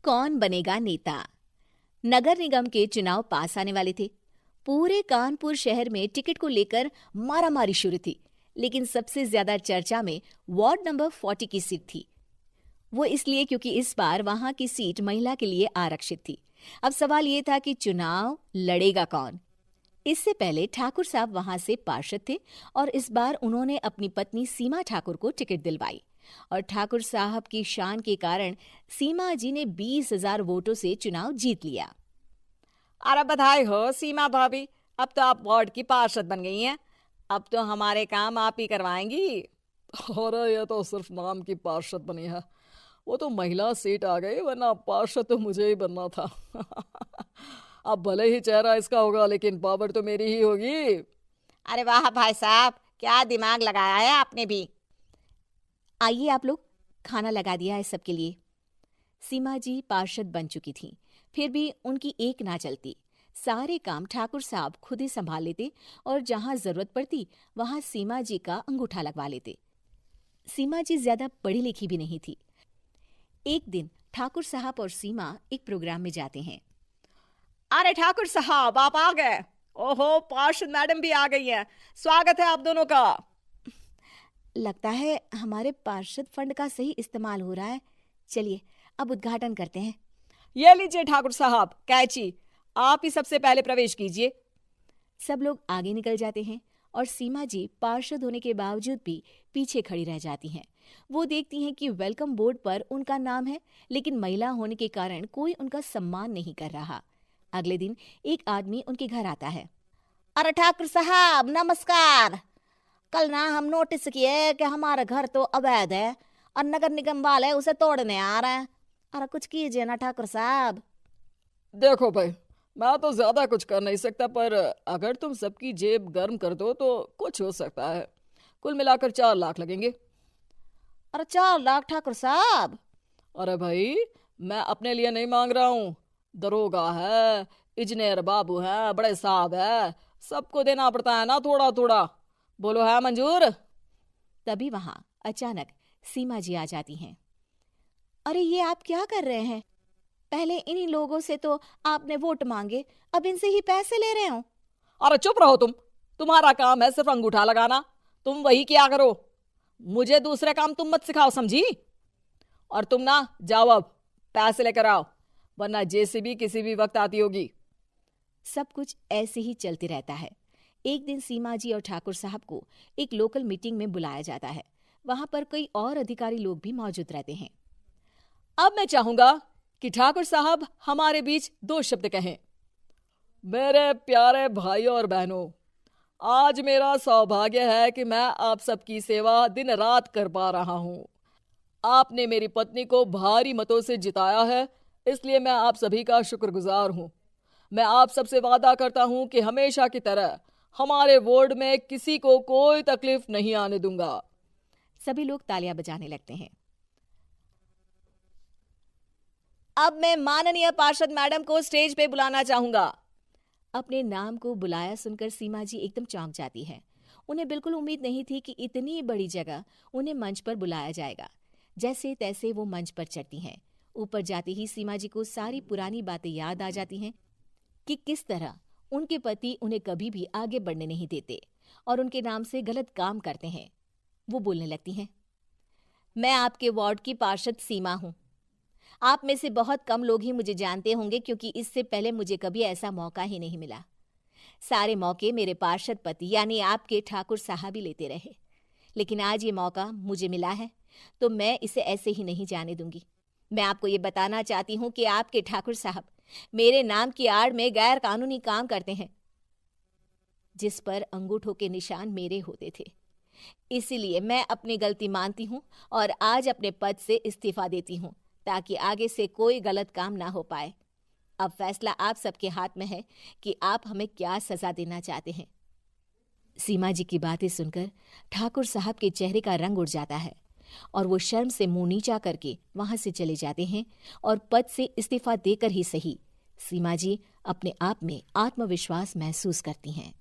कौन बनेगा नेता। नगर निगम के चुनाव पास आने वाले थे। पूरे कानपुर शहर में टिकट को लेकर मारामारी शुरू थी, लेकिन सबसे ज्यादा चर्चा में वार्ड नंबर 40 की सीट थी। वो इसलिए क्योंकि इस बार वहां की सीट महिला के लिए आरक्षित थी। अब सवाल ये था कि चुनाव लड़ेगा कौन। इससे पहले ठाकुर साहब वहां से पार्षद थे और इस बार उन्होंने अपनी पत्नी सीमा ठाकुर को टिकट दिलवाई और ठाकुर साहब की शान के कारण सीमा जी ने 20,000 वोटों से चुनाव जीत लिया। अरे बधाई हो सीमा भाभी, अब तो आप वार्ड की पार्षद बन गई हैं। अब तो हमारे काम आप ही करवाएंगी। अरे ये तो सिर्फ नाम की पार्षद बनी है, वो तो महिला सीट आ गई, वरना पार्षद तो मुझे ही बनना था। अब भले ही चेहरा इसका होगा, लेकिन पावर तो मेरी ही होगी। अरे वाह भाई साहब, क्या दिमाग लगाया है आपने भी। आइए आप लोग, खाना लगा दिया है सबके लिए। सीमा जी पार्षद बन चुकी थीं, फिर भी उनकी एक ना चलती। सारे काम ठाकुर साहब खुद ही संभाल लेते और जहां जरूरत पड़ती वहां सीमा जी का अंगूठा लगवा लेते। सीमा जी ज्यादा पढ़ी लिखी भी नहीं थी। एक दिन ठाकुर साहब और सीमा एक प्रोग्राम में जाते हैं। अरे ठाकुर साहब, आप आ गए। ओहो, पार्षद मैडम भी आ गई हैं। स्वागत है आप दोनों का। लगता है हमारे पार्षद फंड का सही इस्तेमाल हो रहा है। चलिए अब उद्घाटन करते हैं। ये लीजिए ठाकुर साहब कैची, आप ही सबसे पहले प्रवेश कीजिए। सब लोग आगे निकल जाते हैं और सीमा जी पार्षद होने के बावजूद भी पीछे खड़ी रह जाती हैं। वो देखती हैं कि वेलकम बोर्ड पर उनका नाम है, लेकिन महिला होने के कारण कोई उनका सम्मान नहीं कर रहा। अगले दिन एक आदमी उनके घर आता है। अरे ठाकुर साहब नमस्कार। कल ना हम नोटिस किए कि हमारा घर तो अवैध है और नगर निगम वाले उसे तोड़ने आ रहे हैं। अरे कुछ कीजिए ना ठाकुर साहब। देखो भाई, मैं तो ज्यादा कुछ कर नहीं सकता, पर अगर तुम सबकी जेब गर्म कर दो तो कुछ हो सकता है। कुल मिलाकर 4 लाख लगेंगे। अरे 4 लाख ठाकुर साहब? अरे भाई, मैं अपने लिए नहीं मांग रहा हूँ। दरोगा है, इंजीनियर बाबू है, बड़े साहब है, सबको देना पड़ता है ना थोड़ा थोड़ा। बोलो है मंजूर? तभी वहां अचानक सीमा जी आ जाती हैं। अरे ये आप क्या कर रहे हैं? पहले इन्हीं लोगों से तो आपने वोट मांगे, अब इनसे ही पैसे ले रहे हो। अरे चुप रहो तुम, तुम्हारा काम है सिर्फ अंगूठा लगाना, तुम वही किया करो। मुझे दूसरे काम तुम मत सिखाओ, समझी? और तुम ना जाओ, अब पैसे लेकर आओ, वरना जेसीबी किसी भी वक्त आती होगी। सब कुछ ऐसे ही चलते रहता है। एक दिन सीमा जी और ठाकुर साहब को एक लोकल मीटिंग में बुलाया जाता है। वहां पर कई और अधिकारी लोग भी मौजूद रहते हैं। अब मैं चाहूंगा कि ठाकुर साहब हमारे बीच 2 शब्द कहें। मेरे प्यारे भाइयों और बहनों, आज मेरा सौभाग्य है कि मैं आप सबकी सेवा दिन रात कर पा रहा हूं। आपने मेरी पत्नी को भारी मतों से जिताया है, इसलिए मैं आप सभी का शुक्रगुजार हूं। मैं आप सबसे वादा करता हूं कि हमेशा की तरह हमारे वार्ड में किसी को कोई तकलीफ नहीं आने दूंगा। सभी लोग तालियां बजाने लगते हैं। अब मैं माननीय पार्षद मैडम को स्टेज पे बुलाना चाहूंगा। अपने नाम को बुलाया सुनकर सीमा जी एकदम चौंक जाती हैं। उन्हें बिल्कुल उम्मीद नहीं थी कि इतनी बड़ी जगह उन्हें मंच पर बुलाया जाएगा। जैसे तैसे वो मंच पर चढ़ती हैं। ऊपर जाते ही सीमा जी को सारी पुरानी बातें याद आ जाती हैं कि किस तरह उनके पति उन्हें कभी भी आगे बढ़ने नहीं देते और उनके नाम से गलत काम करते हैं। वो बोलने लगती हैं। मैं आपके वार्ड की पार्षद सीमा हूं। आप में से बहुत कम लोग ही मुझे जानते होंगे, क्योंकि इससे पहले मुझे कभी ऐसा मौका ही नहीं मिला। सारे मौके मेरे पार्षद पति यानी आपके ठाकुर साहब ही लेते रहे, लेकिन आज ये मौका मुझे मिला है तो मैं इसे ऐसे ही नहीं जाने दूंगी। मैं आपको ये बताना चाहती हूँ कि आपके ठाकुर साहब मेरे नाम की आड़ में गैर कानूनी काम करते हैं, जिस पर अंगूठों के निशान मेरे होते थे। इसीलिए मैं अपनी गलती मानती हूँ और आज अपने पद से इस्तीफा देती हूँ, ताकि आगे से कोई गलत काम ना हो पाए। अब फैसला आप सबके हाथ में है कि आप हमें क्या सजा देना चाहते हैं। सीमा जी की बातें सुनकर ठाकुर साहब के चेहरे का रंग उड़ जाता है और वो शर्म से मुंह नीचा करके वहां से चले जाते हैं और पद से इस्तीफा देकर ही सही सीमा जी अपने आप में आत्मविश्वास महसूस करती हैं।